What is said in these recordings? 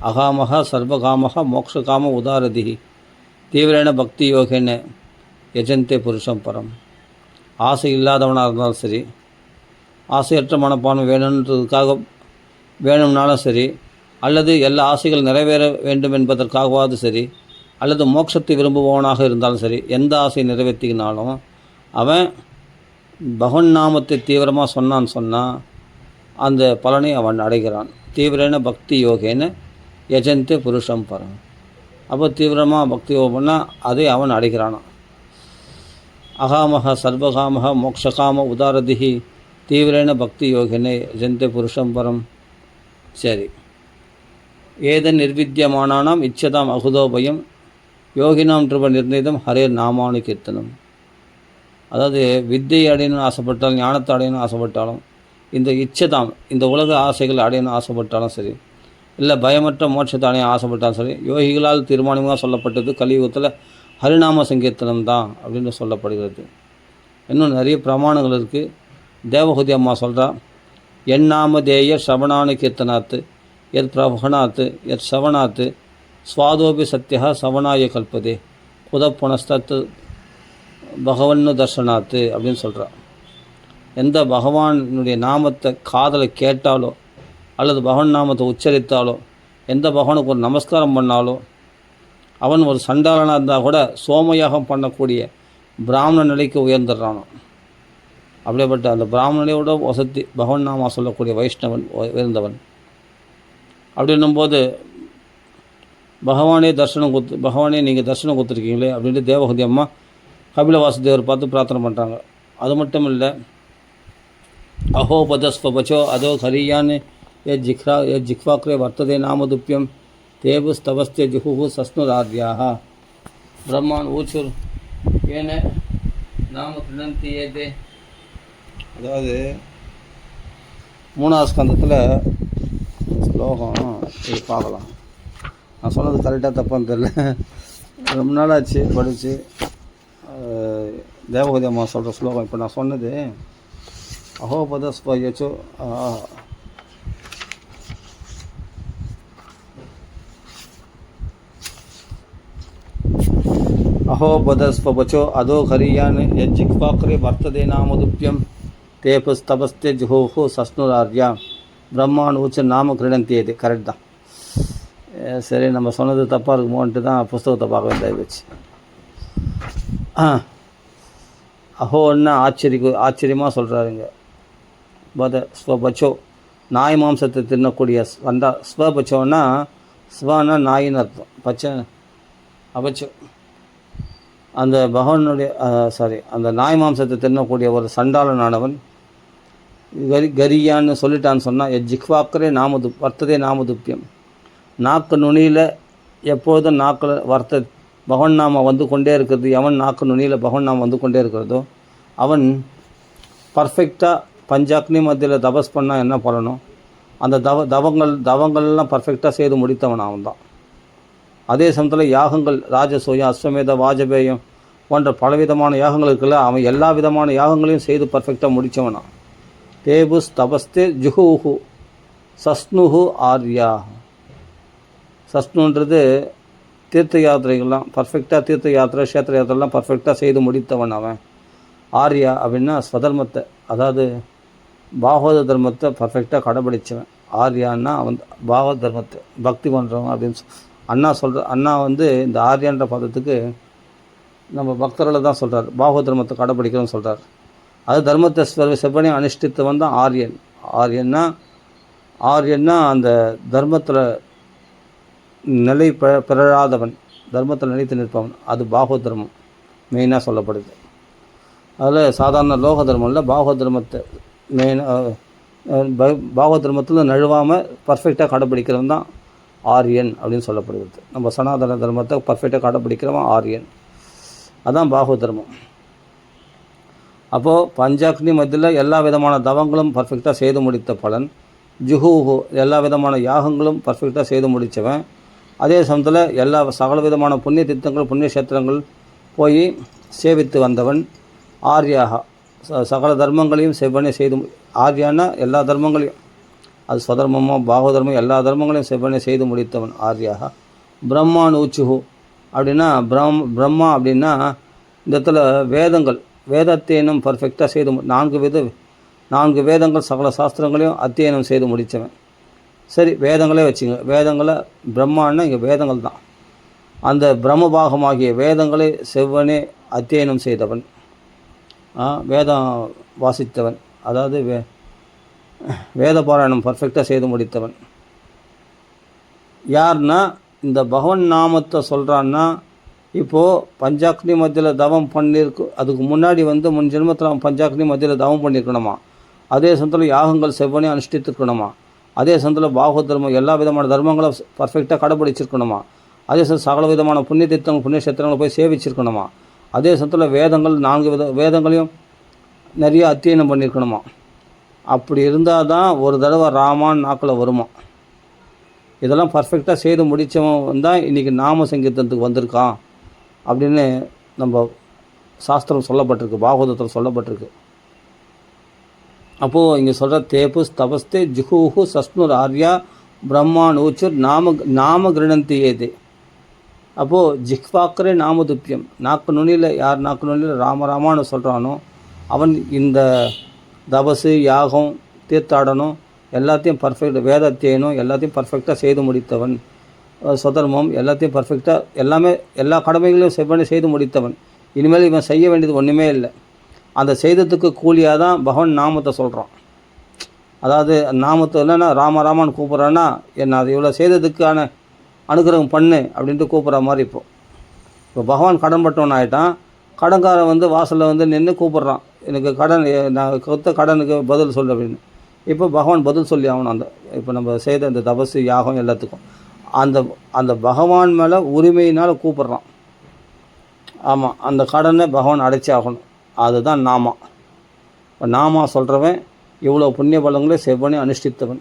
அகாமக சர்வகாமக மோக்ஷகாம உதாரதி தீவிரேன பக்தி யோகேன யஜந்தே புருஷம் பரம். ஆசை இல்லாதவனாக இருந்தாலும் சரி, ஆசையற்ற மனப்பான்மை வேணும்னாலும் சரி, அல்லது எல்லா ஆசைகள் நிறைவேற வேண்டும் என்பதற்காகவாவது சரி, அல்லது மோட்சத்தை விரும்புபவனாக இருந்தாலும் சரி, எந்த ஆசையை நிறைவேற்றினாலும் அவன் பகவன் நாமத்தை தீவிரமாக சொன்னால் அந்த பலனை அவன் அடைகிறான். தீவிரேன பக்தி யோகேன யஜந்தே புருஷம் பரம். அப்போ தீவிரமாக பக்தி யோகம் பண்ணால் அதை அவன் அடைகிறானான். அகாமக சர்வகாமக மோக்ஷகாம உதாரதிஹி தீவிரேன பக்தி யோகேன யஜந்தே புருஷம் பரம். சரி, ஏதன் நிர்வித்தியமானானாம் இச்சதாம் அகுதோபயம் யோகினாம் திருப நிர்ணயிதம் ஹரேர் நாமானு கீர்த்தனம். அதாவது வித்தையை அடையணும்னு ஆசைப்பட்டாலும், ஞானத்தை அடையணும்னு ஆசைப்பட்டாலும், இந்த இச்சதாம் இந்த உலக ஆசைகள் அடையணும்னு ஆசைப்பட்டாலும் சரி, இல்லை பயமற்ற மோட்சத்தை அடைய ஆசைப்பட்டாலும் சரி, யோகிகளால் தீர்மானமாக சொல்லப்பட்டது கலியுகத்தில் ஹரிநாம சங்கீர்த்தனம் தான் அப்படின்னு சொல்லப்படுகிறது. இன்னும் நிறைய பிரமாணங்கள் இருக்குது. தேவஹூதி அம்மா சொல்கிறா, எண்ணாமதேய ஸ்ரவணானு கீர்த்தனாத்து எத் பிரவணாத்து எத் சவணாத்து ஸ்வாதோபி சத்தியா சவணாய கல்பதே புனஸ்தத்து பகவன்னு தர்ஷனாத்து அப்படின்னு சொல்கிறா. எந்த பகவானுடைய நாமத்தை காதலை கேட்டாலோ, அல்லது பகவான் நாமத்தை உச்சரித்தாலோ, எந்த பகவானுக்கு ஒரு நமஸ்காரம் பண்ணாலோ, அவன் ஒரு சண்டாளனாக இருந்தால் கூட சோமயாகம் பண்ணக்கூடிய பிராமண நிலைக்கு உயர்ந்துடுறானோ. அப்படியேப்பட்ட அந்த பிராமணனையோட வசதி பகவன் நாமா சொல்லக்கூடிய வைஷ்ணவன் உயர்ந்தவன். அப்படின்னும்போது பகவானே நீங்கள் தரிசனம் கொடுத்துருக்கீங்களே அப்படின்ட்டு தேவஹூதி அம்மா கபில வாசுதேவர் பார்த்து பிரார்த்தனை பண்ணுறாங்க. அது மட்டும் இல்லை, அஹோபதஸ்வபச்சோ அதோ ஹரியான்னு ஜிக்வாக்ரே வர்த்ததே நாமதுப்பியம் தேபுஸ்தவஸ்தே ஜுஹு சஸ்னுராத்யாக பிரம்மான் ஊச்சுர் ஏன நாம கிருணந்தி ஏதே. அதாவது 3ஆம் ஸ்கந்தத்தில் ஸ்லோகம் இது பார்க்கலாம். நான் சொன்னது கரெக்டாக தப்பான்னு தெரியல, ரொம்ப நாளாச்சு படித்து. தேவஹூதி அம்மா சொல்கிற ஸ்லோகம் இப்போ நான் சொன்னது அஹோபதஸ்வயச்சோ அஹோபதஸ்வபச்சோ அதோ ஹரியான் யஜ்ஜிக்வாக்ரே வர்த்ததே நாமதுப்பியம் தேபஸ்தபஸ்தே ஜுஹோஹோ சஸ்னுரார்யா பிரம்மான் ஊச்ச நாம கிருணந்தியது. கரெக்ட் தான். சரி, நம்ம சொன்னது தப்பாக இருக்குமோன்ட்டு தான் புஸ்தகத்தை பார்க்க வேண்டியது வச்சு. அஹோன்னா ஆச்சரியமாக சொல்கிறாருங்க. ஸ்வபச்சோ நாய் மாம்சத்தை தின்னக்கூடிய ஸ்வபச்சோன்னா ஸ்வன்னா நாயின்னு அர்த்தம், பச்சை அபச்சோ அந்த பகவானுடைய அந்த நாய் மாம்சத்தை தின்னக்கூடிய ஒரு சண்டாளனானவன் கரியான்னு சொல்லிட்டான்னு சொன்னால் ஜிக்வாக்கரே வர்த்ததே நாமதுப்பியம். நாக்கு நுனியில் எப்போதும் நாக்கில் பகவன் நாமம் வந்து கொண்டே இருக்கிறது. எவன் நாக்கு நுனியில் பகவன் நாமம் வந்து கொண்டே இருக்கிறதோ அவன் பர்ஃபெக்டாக பஞ்சாக்னி மத்தியில் தபஸ் பண்ணால் என்ன பண்ணணும், அந்த தவங்கள்லாம் பர்ஃபெக்டாக செய்து முடித்தவன் அவன் தான். அதே சமயத்தில் யாகங்கள் ராஜசூயம் அஸ்வமேத வாஜபேயம் போன்ற பலவிதமான யாகங்கள் இருக்குல்ல, அவன் எல்லா விதமான யாகங்களையும் செய்து பர்ஃபெக்டாக முடித்தவனா. தேபுஸ் தபஸ்தே ஜுஹூஹு சஸ்னுஹு ஆர்யா. சஸ்னுன்றது தீர்த்த யாத்திரைகள்லாம் பர்ஃபெக்டாக தீர்த்த யாத்திரை க்ஷேத்திர யாத்திரைலாம் பர்ஃபெக்டாக செய்து முடித்தவன் அவன். ஆர்யா அப்படின்னா ஸ்வதர்மத்தை, அதாவது பாகவத தர்மத்தை பர்ஃபெக்டாக கடைபிடிச்சவன். ஆர்யான்னா அவன் பாகவத தர்மத்தை பக்தி பண்ணுறவன் அப்படின்னு அண்ணா வந்து இந்த ஆர்யான்ற பதத்துக்கு நம்ம பக்தர்களை தான் சொல்கிறார். பாகவத தர்மத்தை கடைபிடிக்கிறோன்னு சொல்கிறார். அது தர்மத்தை செவ்வனே அனுஷ்டித்தவன் தான் ஆரியன். ஆரியன்னா அந்த தர்மத்தில் நிலை பிறழாதவன், தர்மத்தில் நிலைத்து நிற்பவன். அது பாகவத தர்மம் மெயினாக சொல்லப்படுது. அதில் சாதாரண லோக தர்மம் இல்லை, பாகவத தர்மத்தை பாகவத தர்மத்தில் நழுவாமல் பர்ஃபெக்டாக கடைபிடிக்கிறவன் தான் ஆரியன் அப்படின்னு சொல்லப்படுகிறது. நம்ம சனாதன தர்மத்தை பர்ஃபெக்டாக கடைபிடிக்கிறவன் ஆரியன், அதான் பாகவத தர்மம். அப்போது பஞ்சாக்னி மத்தியில் எல்லா விதமான தவங்களும் பர்ஃபெக்டாக செய்து முடித்த பலன். ஜுஹூஹு எல்லா விதமான யாகங்களும் பர்ஃபெக்டாக செய்து முடித்தவன். அதே சமயத்தில் சகல விதமான புண்ணிய தீர்த்தங்கள் புண்ணிய கஷேத்திரங்கள் போய் சேவித்து வந்தவன். ஆர்யாக சகல தர்மங்களையும் செவ்வனே செய்து. ஆர்யானா எல்லா தர்மங்களையும் அது ஸ்வதர்மமோ பாகவதர்மோ எல்லா தர்மங்களையும் செவ்வனே செய்து முடித்தவன் ஆர்யாக. பிரம்மான் ஊச்சுஹு அப்படின்னா பிரம்மா அப்படின்னா இந்த இடத்துல வேதத்தையனும் பர்ஃபெக்டாக செய்து 4 வேதங்கள் சகல சாஸ்திரங்களையும் அத்தியனம் செய்து முடித்தவன். சரி, வேதங்களே வச்சுங்க. வேதங்களை பிரம்மான்னா இங்கே வேதங்கள் தான். அந்த பிரம்மபாகமாகிய வேதங்களை செவ்வனே அத்தியனம் செய்தவன், வேதம் வாசித்தவன், அதாவது வேத பாராயணம் பர்ஃபெக்டாக செய்து முடித்தவன். யார்னா இந்த பகவன் நாமத்தை சொல்கிறான்னா, இப்போது பஞ்சாக்னி மத்தியில் தவம் பண்ணியிருக்கு. அதுக்கு முன்னாடி முன் ஜென்மத்தில் அவன் பஞ்சாக்னி மத்தியில் தவம் பண்ணியிருக்கணுமா, அதே சமயத்தில் யாகங்கள் செவ்வனே அனுஷ்டித்திருக்கணுமா, அதே சமயத்தில் பாகவத் தர்மம் எல்லா விதமான தர்மங்களை பர்ஃபெக்டாக கடைப்பிடிச்சிருக்கணுமா, அதே சமயம் சகல விதமான புண்ணிய தீர்த்தங்கள் புண்ணிய கஷேத்திரங்களை போய் சேவிச்சிருக்கணுமா, அதே சமயத்தில் வேதங்கள் 4 வேதங்களையும் நிறைய அத்தியனம் பண்ணியிருக்கணுமா. அப்படி இருந்தால் தான் ஒரு தடவை ராமான் நாக்கில் வருமா. இதெல்லாம் பர்ஃபெக்டாக செய்து முடித்தவன் தான் இன்றைக்கி நாம சங்கீர்த்தனத்துக்கு வந்திருக்கான் அப்படின்னு நம்ம சாஸ்திரம் சொல்லப்பட்டிருக்கு, பாகவதத்தில் சொல்லப்பட்டிருக்கு. அப்போது இங்கே சொல்கிற தேப்பு தபஸ்தே ஜுஹூஹு சஸ்னுர் ஆர்யா பிரம்மான் ஊச்சுர் நாம கிருணந்தி ஏதே. அப்போது ஜிஹ்வாக்கரே நாமதுப்பியம், யார் நாக்கு நுனியில் ராமராமான்னு சொல்கிறானோ அவன் இந்த தபசு யாகம் தீர்த்தாடனம் எல்லாத்தையும் பர்ஃபெக்ட், வேதத்தையனும் எல்லாத்தையும் பர்ஃபெக்டாக செய்து முடித்தவன், சுதர்மம் எல்லாத்தையும் பர்ஃபெக்டாக எல்லா கடமைகளையும் செவ்வனே செய்து முடித்தவன். இனிமேல் இவன் செய்ய வேண்டியது ஒன்றுமே இல்லை. அந்த செய்ததுக்கு கூலியாக தான் பகவான் நாமத்தை சொல்கிறான். அதாவது நாமத்தை இல்லைன்னா ராமராமான்னு கூப்பிட்றான்னா என்ன அது இவ்வளோ செய்ததுக்கான அனுகிரகம் பண்ணு அப்படின்ட்டு கூப்பிட்ற மாதிரி. இப்போ பகவான் கடன்பட்டவன் ஆகிட்டான். கடன்காரன் வாசலில் நின்று கூப்பிட்றான், எனக்கு நான் கொடுத்த கடனுக்கு பதில் சொல்லு அப்படின்னு. இப்போ பகவான் பதில் சொல்லி ஆகணும். இப்போ நம்ம செய்த இந்த தபசு யாகம் எல்லாத்துக்கும் அந்த பகவான் மேலே உரிமையினால் கூப்பிட்றான். ஆமாம், அந்த கடனை பகவான் அடைச்சி ஆகணும். அதுதான் நாமா. இப்போ நாமா சொல்கிறவன் இவ்வளோ புண்ணிய பலன்களை செவ்வனே அனுஷ்டித்தவன்.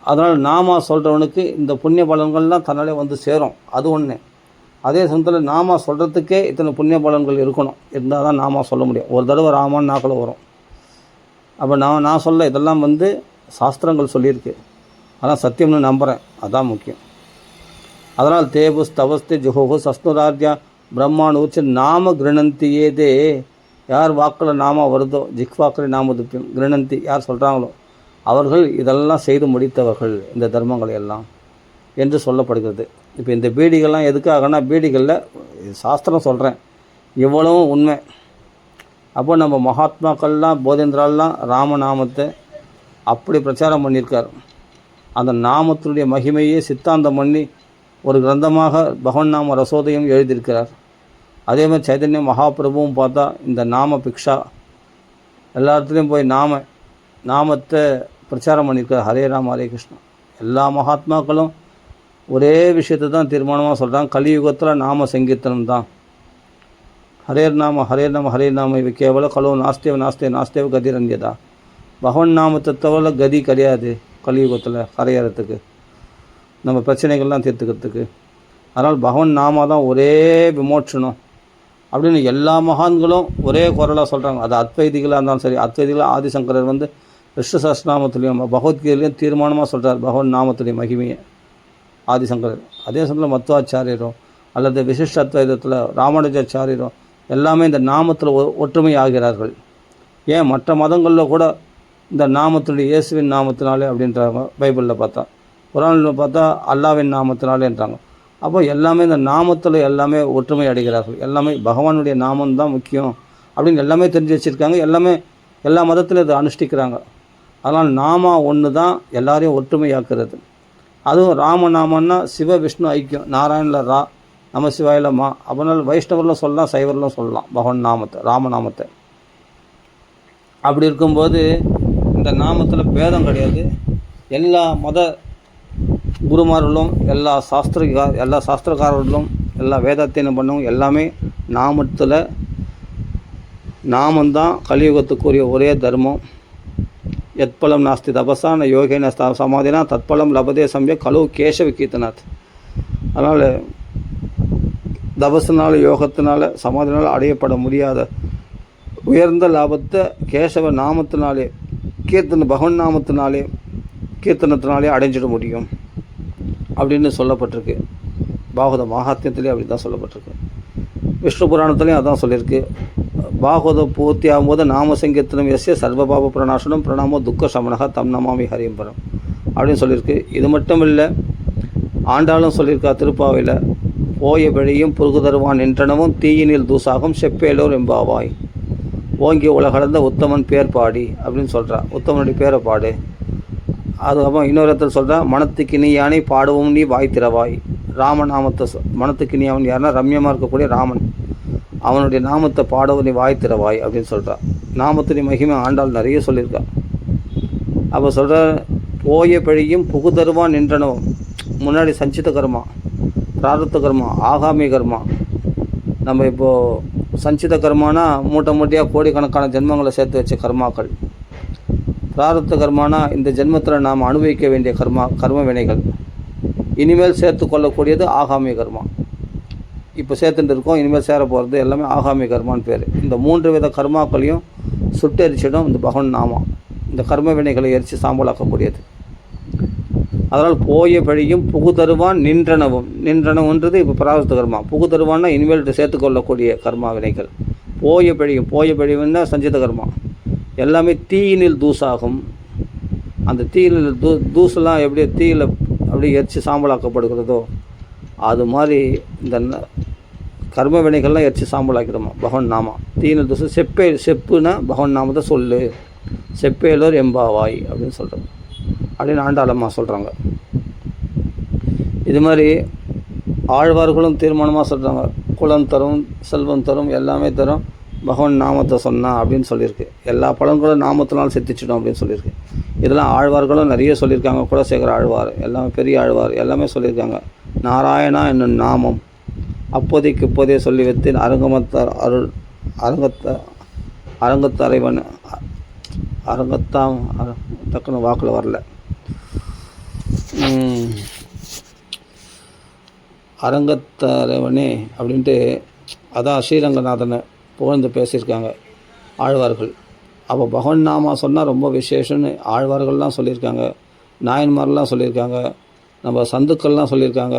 அதனால் நாமா சொல்கிறவனுக்கு இந்த புண்ணிய பலன்கள்லாம் தன்னாலே சேரும். அது ஒன்று. அதே சமயத்தில் நாமா சொல்கிறதுக்கே இத்தனை புண்ணிய பலன்கள் இருக்கணும், இருந்தால் தான் நாமா சொல்ல முடியும். ஒரு தடவை ராமான்னு நாக்கில் வரும். அப்போ நான் சொல்ல இதெல்லாம் சாஸ்திரங்கள் சொல்லியிருக்கு, ஆனால் சத்தியம்னு நம்புகிறேன். அதான் முக்கியம். அதனால் தேபுஸ் தவஸ்தே ஜுஹோஹு சஸ்னுரார்யா பிரம்மான் ஊச்சு நாம கிருணந்தி ஏதே. யார் வாக்கில் நாம வருதோ ஜிஹ்வாக்கில் நாம துப்பியம் கிருணந்தி யார் சொல்கிறாங்களோ அவர்கள் இதெல்லாம் செய்து முடித்தவர்கள் இந்த தர்மங்களை எல்லாம் என்று சொல்லப்படுகிறது. இப்போ இந்த பீடிகள்லாம் எதுக்காகனா, பீடிகளில் சாஸ்திரம் சொல்கிறேன் இவ்வளவும் உண்மை. அப்போ நம்ம மகாத்மாக்கள்லாம் போதேந்திராலாம் ராமநாமத்தை அப்படி பிரச்சாரம் பண்ணியிருக்கார். அந்த நாமத்தினுடைய மகிமையே சித்தாந்தம் பண்ணி ஒரு கிரந்தமாக பகவன் நாம ரசோதயம் எழுதியிருக்கிறார். அதே மாதிரி சைதன்ய மகாபிரபுவும் பார்த்தா இந்த நாம பிக்ஷா எல்லா இடத்துலையும் போய் நாமத்தை பிரச்சாரம் பண்ணியிருக்கார். ஹரே ராம் ஹரே கிருஷ்ணா. எல்லா மகாத்மாக்களும் ஒரே விஷயத்தை தான் தீர்மானமாக சொல்கிறாங்க, கலியுகத்தில் நாம சங்கீர்த்தனம் தான். ஹரேர் நாம ஹரே நாம இவை கேவல கலோ நாஸ்தேவ கதிரன்யதா. பகவன் நாமத்தை தவிர கதி கிடையாது கலியுகத்தில் கரையறதுக்கு, நம்ம பிரச்சனைகள்லாம் தீர்த்துக்கிறதுக்கு. அதனால் பகவன் நாம தான் ஒரே விமோச்சனம் அப்படின்னு எல்லா மகான்களும் ஒரே குரலாக சொல்கிறாங்க. அது அத்வைதிகளாக இருந்தாலும் சரி, அத்வைதிகளாக ஆதிசங்கரர் விஷ்ணு சஹஸ்ரநாமத்துலேயும் பகவத்கீதையிலையும் தீர்மானமாக சொல்கிறார் பகவன் நாமத்துடைய மகிமையை ஆதிசங்கரர். அதே சமயத்தில் மத்வாச்சாரியரோ அல்லது விசிஷ்ட அத்வைதத்தில் ராமானுஜாச்சாரியரோ எல்லாமே இந்த நாமத்தில் ஒற்றுமை ஆகிறார்கள். ஏன் மற்ற மதங்களில் கூட இந்த நாமத்தினுடைய இயேசுவின் நாமத்தினாலே அப்படின்றாங்க. பைபிளில் பார்த்தா, குரானில் பார்த்தா அல்லாவின் நாமத்தினாலேன்றாங்க. அப்போ எல்லாமே இந்த நாமத்தில் எல்லாமே ஒற்றுமை அடைகிறார்கள். எல்லாமே பகவானுடைய நாமம்தான் முக்கியம் அப்படின்னு எல்லாமே தெரிஞ்சு வச்சுருக்காங்க. எல்லா மதத்திலும் இதை அனுஷ்டிக்கிறாங்க. அதனால் நாமா ஒன்று தான் எல்லாரையும் ஒற்றுமையாக்குறது. அதுவும் ராமநாமன்னா சிவ விஷ்ணு ஐக்கியம். நாராயணில் ரா, நம சிவாயில் மா. அப்படினால் வைஷ்ணவரில் சொல்லலாம், சைவரிலும் சொல்லலாம் பகவான் நாமத்தை, ராமநாமத்தை. அப்படி இருக்கும்போது இந்த நாமத்தில் பேதம் கிடையாது. எல்லா மத குருமார்களும் எல்லா சாஸ்திரக்காரர்களும் எல்லா வேதத்தையும் பண்ணவங்க எல்லாமே நாமந்தான் கலியுகத்துக்குரிய ஒரே தர்மம். எத்பலம் நாஸ்தி தபசான யோகேன சமாதினா தத்பலம் லபதே சமய கலு கேசவ கீர்த்தனாத். அதனால் தபசினால் யோகத்தினால் சமாதினால் அடையப்பட முடியாத உயர்ந்த லாபத்தை கேசவ நாமத்தினாலே பகவன் நாமத்தினாலே கீர்த்தனத்தினாலே அடைஞ்சிட முடியும் அப்படின்னு சொல்லப்பட்டிருக்கு. பாகவத மகாத்மியத்திலே அப்படி தான் சொல்லப்பட்டிருக்கு. விஷ்ணு புராணத்துலேயும் அதான் சொல்லியிருக்கு. பாகவத பூர்த்தி ஆகும்போது நாம சங்கீர்த்தனம் எஸ்ய சர்வபாப பிரணாசனம் பிரணாமோ துக்க சமனகா தம் நமாமி ஹரிம்பரம் அப்படின்னு சொல்லியிருக்கு. இது மட்டும் இல்லை, ஆண்டாளும் சொல்லியிருக்கா திருப்பாவையில், போய வழியும் புருகு தருவான் நின்றனவும் தீயினில் தூசாகும் செப்பேலோர் எம்பாவாய் ஓங்கி உலகளந்த உத்தமன் பேர் பாடி அப்படின்னு சொல்கிறா. உத்தமனுடைய பேரை பாடு. அதுக்கப்புறம் இன்னொரு இடத்துல சொல்கிறா, மனத்துக்கு நீ யானை பாடுவோம் நீ வாய் திறவாய். ராமநாமத்தை மனத்துக்கு நீ அவன் யாருன்னா ரம்யமாக இருக்கக்கூடிய ராமன், அவனுடைய நாமத்தை பாடவும் நீ வாய் திறவாய் அப்படின்னு சொல்கிறா. நாமத்தின் மகிமை ஆண்டாள் நிறைய சொல்லியிருக்கா. அப்போ சொல்கிற, போய பழியும் புகு தருவான் நின்றனவும், முன்னாடி சஞ்சித கர்மா, பிராரத்த கர்மா, ஆகாமி கர்மா. நம்ம இப்போது சஞ்சித கர்மானா மூட்டை மூட்டையாக கோடிக்கணக்கான ஜென்மங்களை சேர்த்து வச்ச கர்மாக்கள். பிராரத்த கர்மானா இந்த ஜென்மத்தில் நாம் அனுபவிக்க வேண்டிய கர்ம வினைகள். இனிமேல் சேர்த்து கொள்ளக்கூடியது ஆகாமிய கர்மா. இப்போ சேர்த்துட்டு இருக்கோம், இனிமேல் சேர போகிறது எல்லாமே ஆகாமிய கர்மான்னு பேர். இந்த 3 வித கர்மாக்களையும் சுட்டெரிச்சிடும் இந்த பகவன் நாமா. இந்த கர்ம வினைகளை எரித்து சாம்பலாக்கக்கூடியது. அதனால் போய பழியும் புகு தருவான் நின்றனவுன்றது இப்போ பிராரத்த கர்மா. புகு தருவான்னா இனிமேல் சேர்த்துக்கொள்ளக்கூடிய கர்மா வினைகள். போய பழிவுன்னா சஞ்சித கர்மா. எல்லாமே தீயினில் தூசாகும். அந்த தீயினில் தூசெல்லாம் எப்படி தீயில் அப்படியே எரிச்சு சாம்பலாக்கப்படுகிறதோ அது மாதிரி இந்த கர்ம வினைகள்லாம் எரிச்சு சாம்பலாக்கிடுமா பகவன் நாமா. தீயினில் தூசு செப்புனா பகவன் நாமத்தை சொல்லு, செப்பேலோர் எம்பாவாய் அப்படின்னு சொல்கிறாங்க, அப்படின்னு ஆண்டாளம்மா சொல்கிறாங்க. இது மாதிரி ஆழ்வார்களும் தீர்மானமாக சொல்கிறாங்க, குலம் தரும் செல்வம் தரும் எல்லாமே தரும் பகவன் நாமத்தை சொன்னா அப்படின்னு சொல்லியிருக்கு. எல்லா பலன்களும் நாமத்தினால் செத்துச்சிடும் அப்படின்னு சொல்லியிருக்கு. இதெல்லாம் ஆழ்வார்களும் நிறைய சொல்லியிருக்காங்க. குலசேகர ஆழ்வார், எல்லாமே பெரிய ஆழ்வார் எல்லாமே சொல்லியிருக்காங்க. நாராயணா என்னும் நாமம் அப்போதைக்கு இப்போதே சொல்லி வைத்தேன் அரங்கமத்தார் அருள் அரங்கத்தரைவன் அரங்கத்தாம் டக்குன்னு வாக்கில் வரல. அரங்கத்தரைவனே அப்படின்ட்டு அதான் ஸ்ரீரங்கநாதனை புகழ்ந்து பேசியிருக்காங்க ஆழ்வார்கள். அப்போ பகவன் நாமா சொன்னால் ரொம்ப விசேஷம்னு ஆழ்வார்கள்லாம் சொல்லியிருக்காங்க, நாயன்மார்லாம் சொல்லியிருக்காங்க, நம்ம சந்துக்கள்லாம் சொல்லியிருக்காங்க.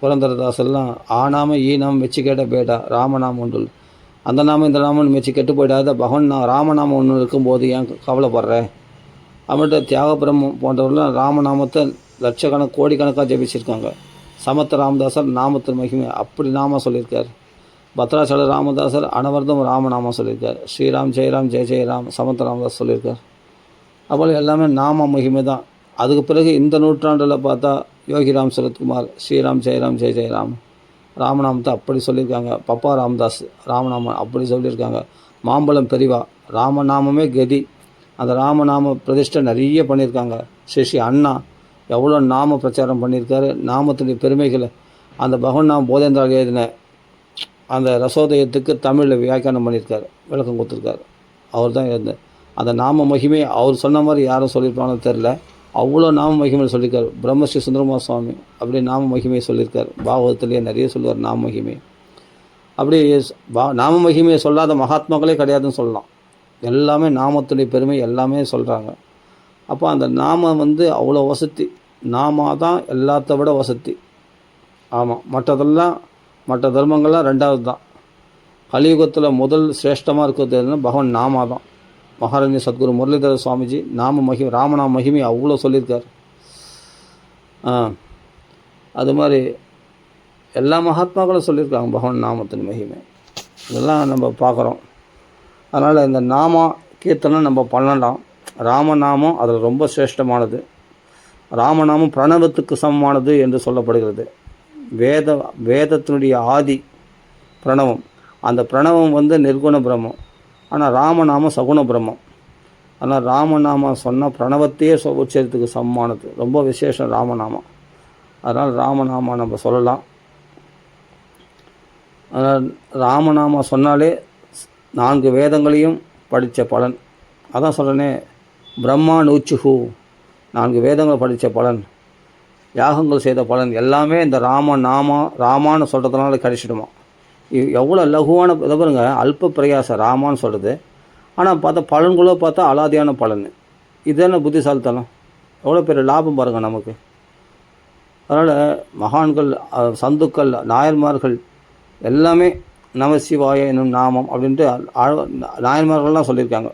புரந்தரதாசெல்லாம் ஆனாம ஈனாம மெச்சு கேட்ட பேடா ராமநாமம் ஒன்று, அந்த நாமம் இந்த நாமம் மெச்சு கெட்டு போயிடாத பகவன் ராமநாமம் ஒன்று இருக்கும்போது ஏன் கவலைப்படுறேன். அவன்கிட்ட தியாகபிரம்மம் போன்றவர்கள்லாம் ராமநாமத்தை கோடிக்கணக்காக ஜெபிச்சிருக்காங்க. சமத்த ராமதாசர் நாமத்தின் மகிமை அப்படி நாம சொல்லியிருக்கார். பத்ராச்சல ராமதாசர் அனவர்தம் ராமநாமம் சொல்லியிருக்கார். ஸ்ரீராம் ஜெயராம் ஜெய ஜெயராம் சமத்த ராமதாஸ் சொல்லியிருக்கார். அப்போ எல்லாமே நாம மகிமை தான். அதுக்கு பிறகு இந்த நூற்றாண்டில் பார்த்தா யோகிராம் சரத்குமார் ஸ்ரீராம் ஜெயராம் ஜெய ஜெயராம் ராமநாமத்தை அப்படி சொல்லியிருக்காங்க. பப்பா ராமதாஸ் ராமநாமம் அப்படி சொல்லியிருக்காங்க. மாம்பழம் பெரிவா ராமநாமமே கதி, அந்த ராமநாம பிரதிஷ்டை நிறைய பண்ணியிருக்காங்க. ஸ்ரீ அண்ணா எவ்வளோ நாம பிரச்சாரம் பண்ணியிருக்காரு. நாமத்துடைய பெருமைகளை அந்த பகவன் நாம போதேந்திரால் எழுதின அந்த ரசோதயத்துக்கு தமிழில் வியாக்கியானம் பண்ணியிருக்காரு, விளக்கம் கொடுத்துருக்காரு. அவர் தான் எழுந்தார். அந்த நாம மகிமை அவர் சொன்ன மாதிரி யாரும் சொல்லியிருப்பாங்கன்னு தெரில, அவ்வளோ நாம மகிமை சொல்லியிருக்காரு. பிரம்மஸ்ரீ சுந்தரமா சுவாமி அப்படி நாம மகிமையை சொல்லியிருக்கார். பாகவதத்துலேயே நிறைய சொல்லுவார் நாம மகிமை. அப்படி நாம மகிமையை சொல்லாத மகாத்மாக்களே கிடையாதுன்னு சொல்லலாம். எல்லாமே நாமத்துடைய பெருமை எல்லாமே சொல்கிறாங்க. அப்போ அந்த நாமம் அவ்வளோ வசதி. நாம தான் எல்லாத்த விட வசதி. ஆமாம், மற்ற தர்மங்கள்லாம் ரெண்டாவது தான். கலியுகத்தில் முதல் சிரேஷ்டமாக இருக்கிறது எதுனா பகவான் நாமா தான். மகாராஜ சத்குரு முரளிதர சுவாமிஜி ராமநாம மகிமை அவ்வளோ சொல்லியிருக்கார். அது மாதிரி எல்லா மகாத்மாக்களும் சொல்லியிருக்காங்க பகவான் நாமத்தின் மகிமை. இதெல்லாம் நம்ம பார்க்குறோம். அதனால் இந்த நாம கீர்த்தனை நம்ம பண்ணலாம். ராமநாமம் அதில் ரொம்ப சிரேஷ்டமானது. ராமநாமம் பிரணவத்துக்கு சமமானது என்று சொல்லப்படுகிறது. வேதத்தினுடைய ஆதி பிரணவம். அந்த பிரணவம் நிர்குண பிரம்மம். ஆனால் ராமநாமம் சகுண பிரம்மம். ஆனால் ராமநாமம் சொன்னால் பிரணவத்தையே உச்சரித்துக்கு சமமானது. ரொம்ப விசேஷம் ராமநாமம். அதனால் ராமநாமம் நம்ம சொல்லலாம். அதனால் ராமநாமம் சொன்னாலே 4 வேதங்களையும் படித்த பலன். அதான் சொல்கிறேனே, பிரம்மா நூச்சுஹு 4 வேதங்களை படித்த பலன், யாகங்கள் செய்த பலன் எல்லாமே இந்த ராமான்னு சொல்கிறதுனால கிடைச்சிடுமா. எவ்வளோ லகுவான இதை பாருங்க, அல்ப பிரயாசம் ராமான்னு சொல்கிறது. ஆனால் பார்த்தா பலன்களோ பார்த்தா அலாதியான பலன். இதுதானே புத்திசாலித்தனம். எவ்வளோ பெரிய லாபம் பாருங்கள் நமக்கு. அதனால் மகான்கள், சந்துக்கள், நாயன்மார்கள் எல்லாமே நமசிவாய என்னும் நாமம் அப்படின்ட்டு நாயன்மார்கள்லாம் சொல்லியிருக்காங்க.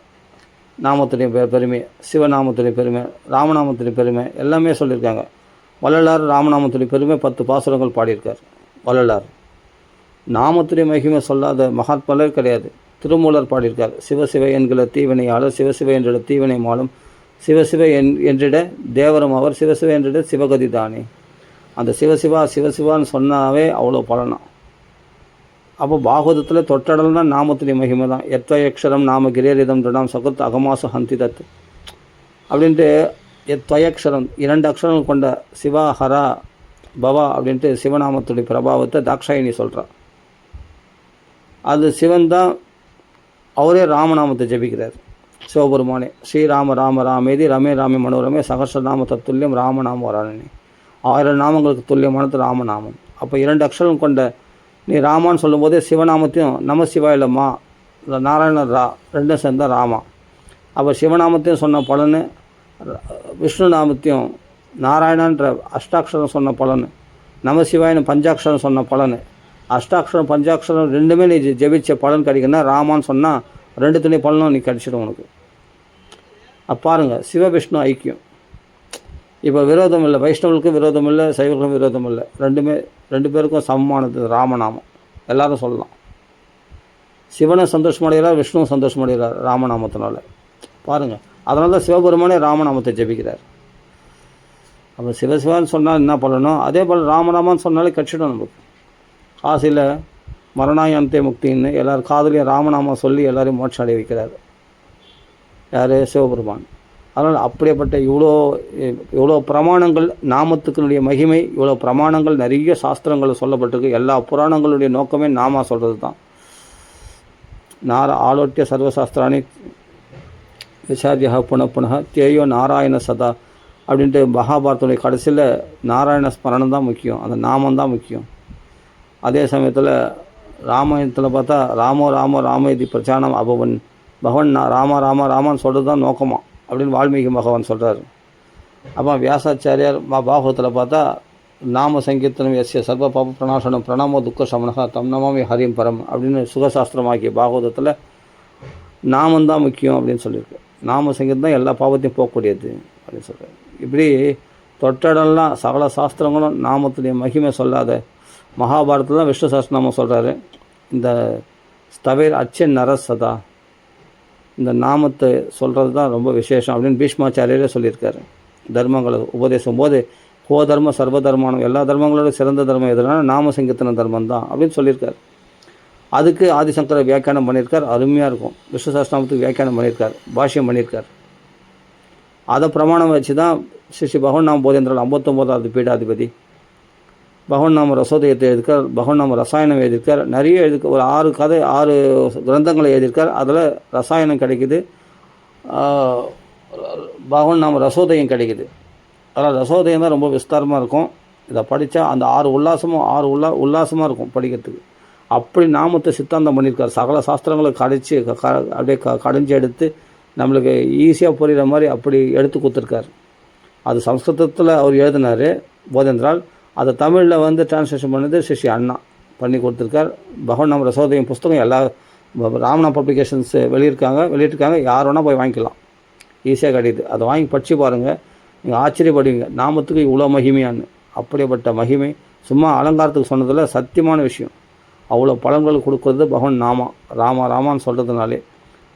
நாமத்துடைய பெருமை, சிவநாமத்துடைய பெருமை, ராமநாமத்துடைய பெருமை எல்லாமே சொல்லியிருக்காங்க. வள்ளலார் ராமநாமத்துடைய பெருமை 10 பாசுரங்கள் பாடியிருக்கார் வள்ளலார். நாமத்துடைய மகிமை சொல்லாத மகாத்மலர் கிடையாது. திருமூலர் பாடியிருக்கார். சிவசிவ என்கிற தீவினையாளர், சிவசிவ என்றிட தீவினை மாலும், சிவசிவ என்றிட தேவரும் அவர், சிவசிவ என்றிட சிவகதி தானே. அந்த சிவசிவா சிவசிவான்னு சொன்னாவே அவ்வளோ பலனா. அப்போ பாகவதத்தில் தொட்டடல்னா நாமத்துடைய மகிமை தான். எத்வயக்ஷரம் நாம கிரேரிதம் நாம் சகுத் அகமாசு ஹந்தி தத்து அப்படின்ட்டு எத்வயக்ஷரம் 2 அக்ஷரங்கள் கொண்ட சிவா ஹரா பவா அப்படின்ட்டு சிவநாமத்துடைய பிரபாவத்தை தாக்ஷாயினி சொல்கிறார். அது சிவன் தான், அவரே ராமநாமத்தை ஜபிக்கிறார். சிவபெருமானே ஸ்ரீராம ராம ராமேதி ரமே ராமே மனோரமே சகஸ்ரநாம தத்துல்யம் ராமநாம வரானே. 1000 நாமங்களுக்கு துல்லியமானது ராமநாமம். அப்போ 2 அக்ஷரம் கொண்ட நீ ராமான்னு சொல்லும்போதே சிவநாமத்தையும் நம சிவாயிலம்மா நாராயண ரா 2 சேர்ந்தா ராமா. அப்போ சிவநாமத்தையும் சொன்ன பலனு, விஷ்ணு நாமத்தையும் நாராயணன்ற அஷ்டாட்சரம் சொன்ன பலனு, நம சிவாயின்னு பஞ்சாட்சரம் சொன்ன பலனு, அஷ்டாட்சரம் பஞ்சாட்சரம் 2மே நீ ஜெபிச்ச பலன் கிடைக்குன்னா ராமான்னு சொன்னால் 2 துணை பலனும் நீ கிடைச்சிடும் உனக்கு. பாருங்கள், சிவ விஷ்ணு ஐக்கியம். இப்போ விரோதம் இல்லை, வைஷ்ணவர்களுக்கு விரோதம் இல்லை, சைவர்களுக்கும் விரோதம் இல்லை. 2 பேருக்கும் சமமானது ராமநாமம். எல்லாரும் சொல்லலாம். சிவனை சந்தோஷமடைகிறார், விஷ்ணுவும் சந்தோஷமடைகிறார் ராமநாமத்தினால. பாருங்கள், அதனால தான் சிவபெருமானே ராமநாமத்தை ஜபிக்கிறார். அப்போ சிவசிவான்னு சொன்னால் என்ன பண்ணணும், அதே போல் ராமநாமான்னு சொன்னாலே கட்சிடும் நமக்கு. காசியில் மரணாயந்தே முக்தின்னு எல்லோரும் காதலையும் ராமநாமம் சொல்லி எல்லோரையும் மோட்சம் அடைய வைக்கிறார். யார்? சிவபெருமான். அதனால் அப்படிப்பட்ட இவ்வளோ பிரமாணங்கள், நாமத்துக்களுடைய மகிமை, இவ்வளோ பிரமாணங்கள் நிறைய சாஸ்திரங்கள் சொல்லப்பட்டிருக்கு. எல்லா புராணங்களுடைய நோக்கமே நாமா சொல்கிறது தான். ஆலோட்டிய சர்வசாஸ்திராணி விசாரியா புனப்புனக தேயோ நாராயண சதா அப்படின்ட்டு மகாபாரதத்துடைய கடைசியில் நாராயண ஸ்மரணம் தான் முக்கியம், அந்த நாமம் தான் முக்கியம். அதே சமயத்தில் ராமாயணத்தில் பார்த்தா ராமோ ராமோ ராமேதி பிரச்சானம் அபவன் பகவன் ராம ராம ராமான்னு சொல்கிறது தான் நோக்கமா அப்படின்னு வால்மீகி பகவான் சொல்கிறார். அப்போ வியாசாச்சாரியார் பாகவத்தில் பார்த்தா நாம சங்கீர்த்தனம் எஸ்ய சர்வ பாப பிரணாசனம் பிரணாமோ துக்க சமனகா தம் நமாமி ஹரிம் பரம் அப்படின்னு சுகசாஸ்திரமாக்கிய பாகவதத்தில் நாமந்தான் முக்கியம் அப்படின்னு சொல்லியிருக்கு. நாம சங்கீதம் தான் எல்லா பாவத்தையும் போகக்கூடியது அப்படின்னு சொல்கிறார். இப்படி தொட்டடெல்லாம் சகல சாஸ்திரங்களும் நாமத்துடைய மகிமை சொல்லாத மகாபாரதத்தில் தான் விஷ்ணு சஹஸ்ரநாமம் சொல்கிறாரு. இந்த ஸ்தவேர் அச்சன் நரசதா, இந்த நாமத்தை சொல்கிறது தான் ரொம்ப விசேஷம் அப்படின்னு பீஷ்மாச்சாரியரே சொல்லியிருக்காரு. தர்மங்களை உபதேசம் போது தர்ம சர்வ தர்மானம், எல்லா தர்மங்களோட சிறந்த தர்மம் எதுனா நாம சங்கீர்த்தன தர்மம் தான் அப்படின்னு சொல்லியிருக்காரு. அதுக்கு ஆதிசங்கர வியாக்கியானம் பண்ணியிருக்கார். அருமையாக இருக்கும். விஷ்ணு சஹஸ்ரநாமத்துக்கு வியாக்கியானம் பண்ணியிருக்கார், பாஷ்யம் பண்ணியிருக்கார். அதை பிரமாணம் வச்சு தான் ஸ்ரீ பகவன் நாம போதேந்திரல் 59வது பீடாதிபதி பகவன் நாம ரசோதயத்தை எழுதியிருக்கார், பகவன் நாம ரசாயனம் எழுதியிருக்கார். நிறைய ஒரு 6 கிரந்தங்களை எழுதியிருக்கார். அதில் ரசாயனம் கிடைக்குது, பகவன் நாம ரசோதயம் கிடைக்குது. அதனால் ரசோதயம் தான் ரொம்ப விஸ்தாரமாக இருக்கும். இதை படித்தா அந்த 6 உல்லாசமும் உல்லாசமாக இருக்கும் படிக்கிறதுக்கு. அப்படி நாமத்தை சித்தாந்தம் பண்ணியிருக்கார். சகல சாஸ்திரங்களை கடைச்சி அப்படியே கடைஞ்சி எடுத்து நம்மளுக்கு ஈஸியாக புரிகிற மாதிரி அப்படி எடுத்து கொடுத்துருக்கார். அது சம்ஸ்கிருதத்தில் அவர் எழுதினார் போதேந்திரால். அதை தமிழில் டிரான்ஸ்லேஷன் பண்ணது ஸ்ரீ அண்ணா பண்ணி கொடுத்துருக்கார். பகவன் நாம ரசோதயம் புஸ்தகம் எல்லா ராமனா பப்ளிகேஷன்ஸ் வெளியிட்டிருக்காங்க. யார் வேணால் போய் வாங்கிக்கலாம், ஈஸியாக கிடையாது. அதை வாங்கி படித்து பாருங்கள், நீங்கள் ஆச்சரியப்படுவீங்க. நாமத்துக்கு இவ்வளோ மகிமையானு. அப்படிப்பட்ட மகிமை சும்மா அலங்காரத்துக்கு சொன்னதில் சத்தியமான விஷயம். அவ்வளோ பலன்கள் கொடுக்குறது பகவன் ராமான்னு சொல்கிறதுனாலே.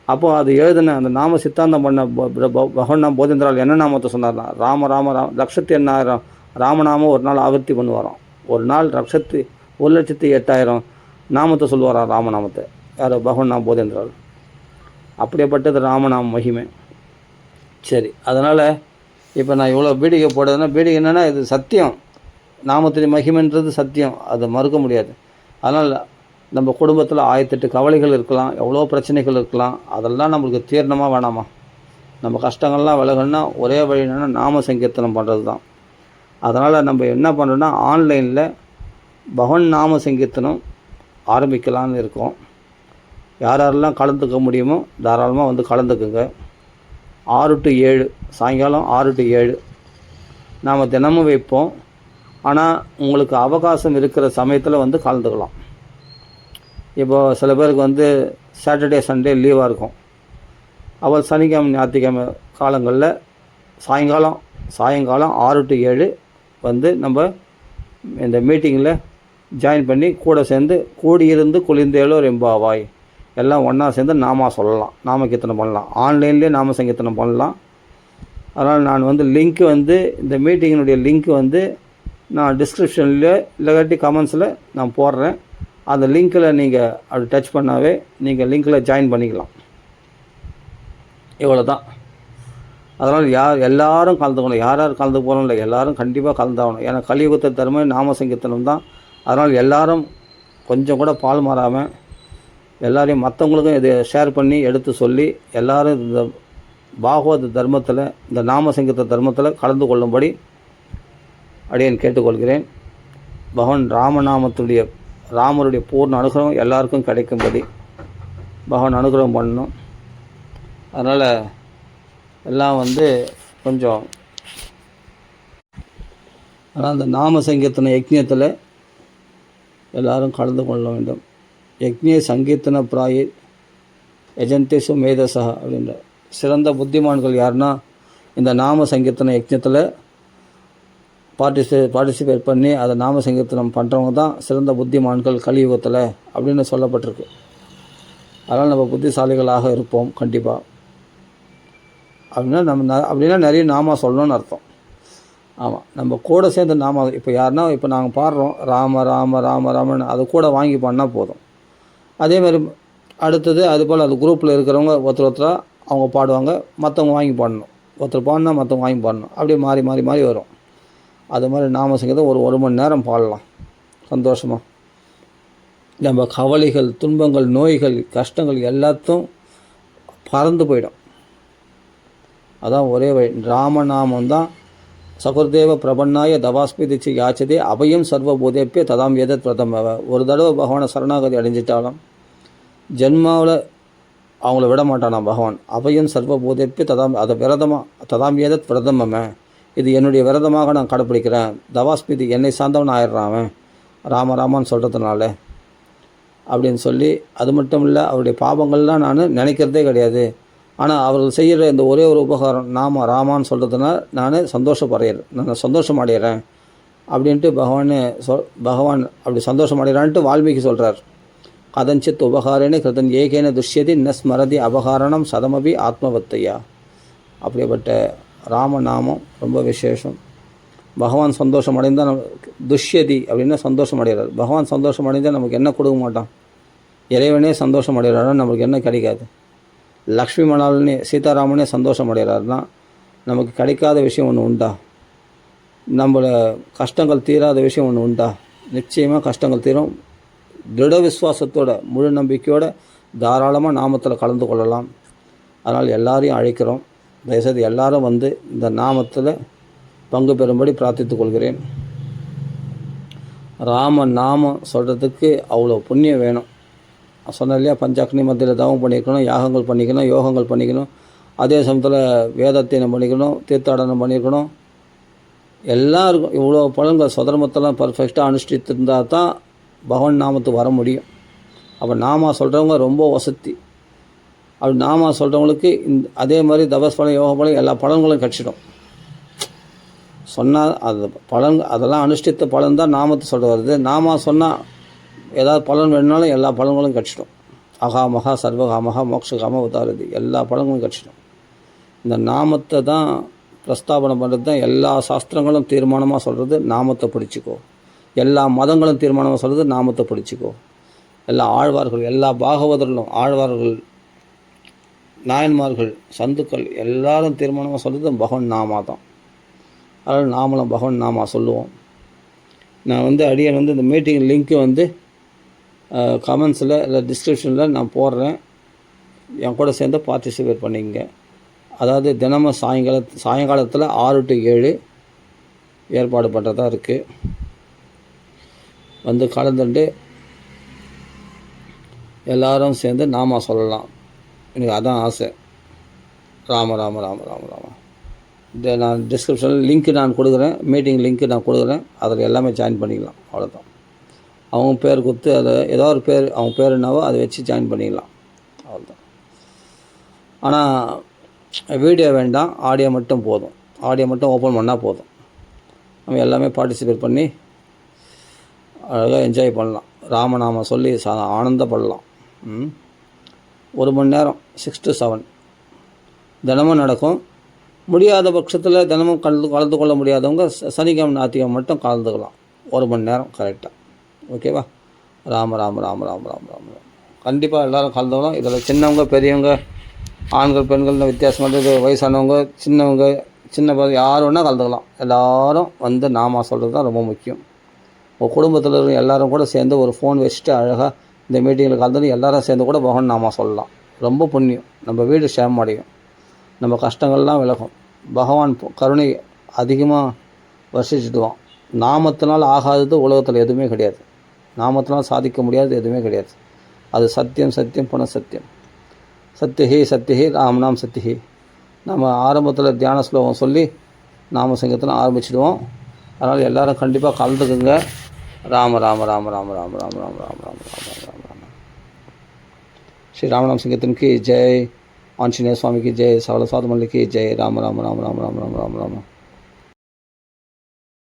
அப்போது அது எழுதின அந்த நாம சித்தாந்தம் பண்ண பகவன் நாம போதேந்திரால் என்ன நாமத்தை சொன்னார்னா, ராம 1,80,000 ராமநாமம் ஒரு நாள் ஆவர்த்தி பண்ணுவாராம். ஒரு நாள் 1,08,000 நாமத்தை சொல்லுவாராம், ராமநாமத்தை. யார்? பகவன் நாம போதேந்திரால். அப்படியேப்பட்டது ராமநாம மகிமை. சரி, அதனால் இப்போ நான் இவ்வளோ பீடிகை போடுறதுன்னா, பீடிகை என்னென்னா இது சத்தியம். நாமத்தின் மகிமைன்றது சத்தியம், அதை மறுக்க முடியாது. அதனால் நம்ம குடும்பத்தில் 1008 கவலைகள் இருக்கலாம், எவ்வளோ பிரச்சனைகள் இருக்கலாம். அதெல்லாம் நம்மளுக்கு தீர்ணமாக வேணாமா? நம்ம கஷ்டங்கள்லாம் விலகணுன்னா ஒரே வழி என்னென்னா நாம சங்கீர்த்தனம் பண்ணுறது தான். அதனால் நம்ம என்ன பண்ணுறோன்னா, ஆன்லைனில் பகவன் நாம சங்கீர்த்தனம் ஆரம்பிக்கலான்னு இருக்கோம். யார் யாரெல்லாம் கலந்துக்க முடியுமோ தாராளமாக வந்து கலந்துக்குங்க. 6 to 7 சாயங்காலம் 6 to 7 நாம் தினமும் வைப்போம். ஆனால் உங்களுக்கு அவகாசம் இருக்கிற சமயத்தில் வந்து கலந்துக்கலாம். இப்போது சில பேருக்கு வந்து சாட்டர்டே சண்டே லீவாக இருக்கும். அவர் சனிக்கிழமை ஞாயிற்றுக்கிழமை காலங்களில் சாயங்காலம் 6 to 7 வந்து நம்ம இந்த மீட்டிங்கில் ஜாயின் பண்ணி கூட சேர்ந்து கூடியிருந்து குளிர்ந்தேலோ ரெம்பாவாய் எல்லாம் ஒன்றா சேர்ந்து நாம சொல்லலாம், நாம கீர்த்தனம் பண்ணலாம். ஆன்லைன்லேயே நாம சங்கீர்த்தனம் பண்ணலாம். அதனால் நான் வந்து லிங்க்கு வந்து இந்த மீட்டிங்கினுடைய லிங்க்கு வந்து நான் டிஸ்கிரிப்ஷனில் இல்லாட்டி கமெண்ட்ஸில் நான் போடுறேன். அந்த லிங்க்கில் நீங்கள் அப்படி டச் பண்ணாவே நீங்கள் லிங்க்கில் ஜாயின் பண்ணிக்கலாம். இவ்வளோ தான். அதனால் எல்லோரும் கலந்துக்கணும். யார் கலந்து போகணும் இல்லை, எல்லோரும் கண்டிப்பாக கலந்தாகணும். ஏன்னா கலியுகத்தை தருமை நாம சங்கீர்த்தனம் தான். அதனால் எல்லோரும் கொஞ்சம் கூட பால் மாறாமல் எல்லோரையும் மற்றவங்களுக்கும் இதை ஷேர் பண்ணி எடுத்து சொல்லி எல்லோரும் இந்த பாகவத தர்மத்தில், இந்த நாம சங்கீத தர்மத்தில் கலந்து கொள்ளும்படி அடியேன் கேட்டுக்கொள்கிறேன். பகவான் ராமருடைய பூர்ண அனுகிரகம் எல்லாருக்கும் கிடைக்கும்படி பகவான் அனுகிரகம் பண்ணணும். அதனால் எல்லாம் வந்து கொஞ்சம் ஆனால் அந்த நாம சங்கீர்த்தன யக்ஞத்தில் எல்லோரும் கலந்து கொள்ள வேண்டும். யக்ஞே சங்கீர்த்தன பிராயே யஜந்தேசு மேதசா அப்படின்ற சிறந்த புத்திமான்கள் யாருன்னா இந்த நாம சங்கீர்த்தன யக்ஞத்தில் பார்ட்டிசிபேட் பண்ணி அதை நாம சங்கீர்த்தனம் பண்ணுறவங்க தான் சிறந்த புத்திமான்கள் கலியுகத்தில் அப்படின்னு சொல்லப்பட்டிருக்கு. அதனால் நம்ம புத்திசாலிகளாக இருப்போம் கண்டிப்பாக. அப்படின்னா நிறைய நாம சொல்லணும்னு அர்த்தம். ஆமாம், நம்ம கூட சேர்ந்து நாம இப்போ யாருன்னா இப்போ நாங்கள் பாடுறோம் ராம ராம ராம ராமன்னு அதை கூட வாங்கி பண்ணால் போதும். அதேமாதிரி அடுத்தது அதுபோல் அது குரூப்பில் இருக்கிறவங்க ஒருத்தராக அவங்க பாடுவாங்க, மற்றவங்க வாங்கி பாடணும். ஒருத்தர் பாடினா மற்றவங்க வாங்கி பாடணும். அப்படியே மாறி மாறி மாறி வரும். அது மாதிரி நாம சங்கீதம் ஒரு மணி நேரம் பாடலாம் சந்தோஷமாக. நம்ம கவலைகள், துன்பங்கள், நோய்கள், கஷ்டங்கள் எல்லாத்தையும் பறந்து போயிடும். அதான் ஒரே வழி. ராமநாமம் தான் சகுர்தேவ பிரபன்னாய தவாஸ்மிதிச்சு யாச்சதே அபயம் சர்வபூதேப்பே ததாம் ஏதத் பிரதம. ஒரு தடவை பகவானை சரணாகதி அடைஞ்சிட்டாலும் ஜென்மாவில் அவங்கள விட மாட்டானா பகவான். அபயம் சர்வபூதேப்பே அதை ததாம் ஏதத் பிரதம. இது என்னுடைய விரதமாக நான் கடைப்பிடிக்கிறேன். தவாஸ்மிதி என்னை சார்ந்தவன் ஆயிடுறான் அவன் ராமராமான்னு சொல்கிறதுனால அப்படின்னு சொல்லி. அது மட்டும் இல்லை, அவருடைய பாவங்கள்லாம் நான் நினைக்கிறதே கிடையாது. ஆனால் அவர்கள் செய்கிற இந்த ஒரே ஒரு உபகாரம் ராமான்னு சொல்கிறதுனால நான் சந்தோஷம் அடைகிறேன் அப்படின்ட்டு பகவான் அப்படி சந்தோஷம் அடைகிறான்ட்டு வால்மீகி சொல்கிறார். கதஞ்சித் உபகாரேன கிருதன் ஏகேன துஷ்யதி ந ஸ்மரதி அபகாரணம் சதமபி ஆத்மவத்தையா. அப்படிப்பட்ட ராமநாமம் ரொம்ப விசேஷம். பகவான் சந்தோஷம் அடைந்தால் துஷ்யதி அப்படின்னா சந்தோஷம் அடைகிறார். பகவான் சந்தோஷம் அடைந்தால் நமக்கு என்ன கொடுக்க மாட்டான். இறைவனே சந்தோஷம் அடைகிறாருன்னா நமக்கு என்ன கிடைக்காது. லக்ஷ்மி மணாலனே சீதாராமனே சந்தோஷம் அடைகிறாருன்னா நமக்கு கிடைக்காத விஷயம் ஒன்று உண்டா? நம்மளை கஷ்டங்கள் தீராத விஷயம் ஒன்று உண்டா? நிச்சயமாக கஷ்டங்கள் தீரும். திருட விசுவாசத்தோட முழு நம்பிக்கையோடு தாராளமாக நாமத்தில் கலந்து கொள்ளலாம். அதனால் எல்லாரையும் அழைக்கிறோம். தயவுசெய்து எல்லாரும் வந்து இந்த நாமத்தில் பங்கு பெறும்படி பிரார்த்தித்துக் கொள்கிறேன். ராம நாமம் சொல்கிறதுக்கு அவ்வளோ புண்ணியம் வேணும். சொன்னேன் இல்லையா, பஞ்சாக்னி மத்தியில் தவம் பண்ணியிருக்கணும், யாகங்கள் பண்ணிக்கணும், யோகங்கள் பண்ணிக்கணும், அதே சமயத்தில் வேதாத்தியனம் பண்ணிக்கணும், தீர்த்தாடனம் பண்ணியிருக்கணும். எல்லாருக்கும் இவ்வளோ பலன்கள் சுதர்மத்தெல்லாம் பர்ஃபெக்டாக அனுஷ்டித்திருந்தால் தான் பகவான் நாமத்துக்கு வர முடியும். அப்போ நாம சொல்கிறவங்க ரொம்ப வசதி. அப்படி நாம சொல்கிறவங்களுக்கு அதே மாதிரி தபஸ் பலம், யோக பலம், எல்லா பலன்களும் கிடச்சிடும். சொன்னால் அது பலன், அதெல்லாம் அனுஷ்டித்த பலன் தான் நாமத்தை சொல்ல வருது. நாம சொன்னால் ஏதாவது பலன் வேணுனாலும் எல்லா பலன்களும் கிடச்சிடும். அகாமகா சர்வகாமகா மோட்சகாம உதாரதி எல்லா பலன்களும் கிடச்சிடும். இந்த நாமத்தை தான் பிரஸ்தாபனம் பண்ணுறது தான் எல்லா சாஸ்திரங்களும் தீர்மானமாக சொல்கிறது. நாமத்தை பிடிச்சிக்கோ. எல்லா மதங்களும் தீர்மானமாக சொல்கிறது நாமத்தை பிடிச்சிக்கோ. எல்லா ஆழ்வார்கள், எல்லா பாகவதர்களும், ஆழ்வார்கள், நாயன்மார்கள், சந்துக்கள் எல்லாரும் தீர்மானமாக சொல்கிறது பகவான் நாமா தான். அதனால் நாமளும் பகவான் நாமா சொல்லுவோம். நான் அடியேன் இந்த மீட்டிங் லிங்க்கு கமெண்ட்ஸில் இல்லை டிஸ்கிரிப்ஷனில் நான் போடுறேன். என் கூட சேர்ந்து பார்ட்டிசிபேட் பண்ணிங்க. அதாவது தினமும் சாயங்காலத்தில் 6 to 7 ஏற்பாடு பண்ணுறதா இருக்குது. கலந்துட்டு எல்லோரும் சேர்ந்து நாம சொல்லலாம். எனக்கு அதான் ஆசை. ராம ராம ராம ராம ராம. இதை நான் டிஸ்கிரிப்ஷனில் லிங்க்கு நான் கொடுக்குறேன், மீட்டிங் லிங்க்கு நான் கொடுக்குறேன். அதில் எல்லாமே ஜாயின் பண்ணிக்கலாம். அவ்வளோதான். அவங்க பேர் கொடுத்து அதை ஏதோ ஒரு பேர் அவங்க பேர் என்னவோ அதை வச்சு ஜாயின் பண்ணிக்கலாம். அவ்வளோதான். ஆனால் வீடியோ வேண்டாம், ஆடியோ மட்டும் போதும். ஆடியோ மட்டும் ஓப்பன் பண்ணால் போதும். நம்ம எல்லாமே பார்ட்டிசிபேட் பண்ணி அழகாக என்ஜாய் பண்ணலாம். ராமநாமம் சொல்லி ஆனந்தப்படலாம். 1 மணி நேரம் 6 to 7 தினமும் நடக்கும். முடியாத பட்சத்தில் தினமும் கலந்து கொள்ள முடியாதவங்க சனிக்கிழமை ஞாயிற்றுக்கிழமை மட்டும் கலந்துக்கலாம். 1 மணி நேரம் கரெக்டாக. ஓகேவா? ராம ராம ராம ராம ராம ராம ராம. கண்டிப்பாக எல்லோரும் கலந்துக்கலாம். இதில் சின்னவங்க பெரியவங்க ஆண்கள் பெண்கள்னு வித்தியாசம் பண்ணுறது, வயசானவங்க சின்னவங்க சின்ன யார் வேணால் கலந்துக்கலாம். எல்லோரும் வந்து நாம சொல்கிறது தான் ரொம்ப முக்கியம். உங்கள் குடும்பத்தில் இருக்கிற எல்லோரும் கூட சேர்ந்து ஒரு ஃபோன் வச்சுட்டு அழகாக இந்த மீட்டிங்கில் கலந்துட்டு எல்லோரும் சேர்ந்து கூட பகவான் நாம சொல்லலாம். ரொம்ப புண்ணியம். நம்ம வீடு ஷேம் அடையும், நம்ம கஷ்டங்கள்லாம் விலகும். பகவான் கருணை அதிகமாக வர்ஷிச்சுடுவான். நாமத்தினால் ஆகாதது உலகத்தில் எதுவுமே கிடையாது. நாமத்தினால் சாதிக்க முடியாதது எதுவுமே கிடையாது. அது சத்தியம் சத்தியம் புன சத்தியம். சத்தியஹி சத்தியஹி ராமநாம் சத்தியஹி. நம்ம ஆரம்பத்தில் தியான ஸ்லோகம் சொல்லி நாம சங்கத்தில் ஆரம்பிச்சிடுவோம். அதனால் எல்லோரும் கண்டிப்பாக கலந்துக்குங்க. ராம ராம ராம ராம ராம ராம ராம ராம ராம ராம ராம ராம. ஸ்ரீ ராமநாம சங்கத்தின் கி ஜெய். ஆஞ்சநேய சுவாமி की जय. सगल साधु मंडली की जय. राम राम राम राम राम राम राम राम.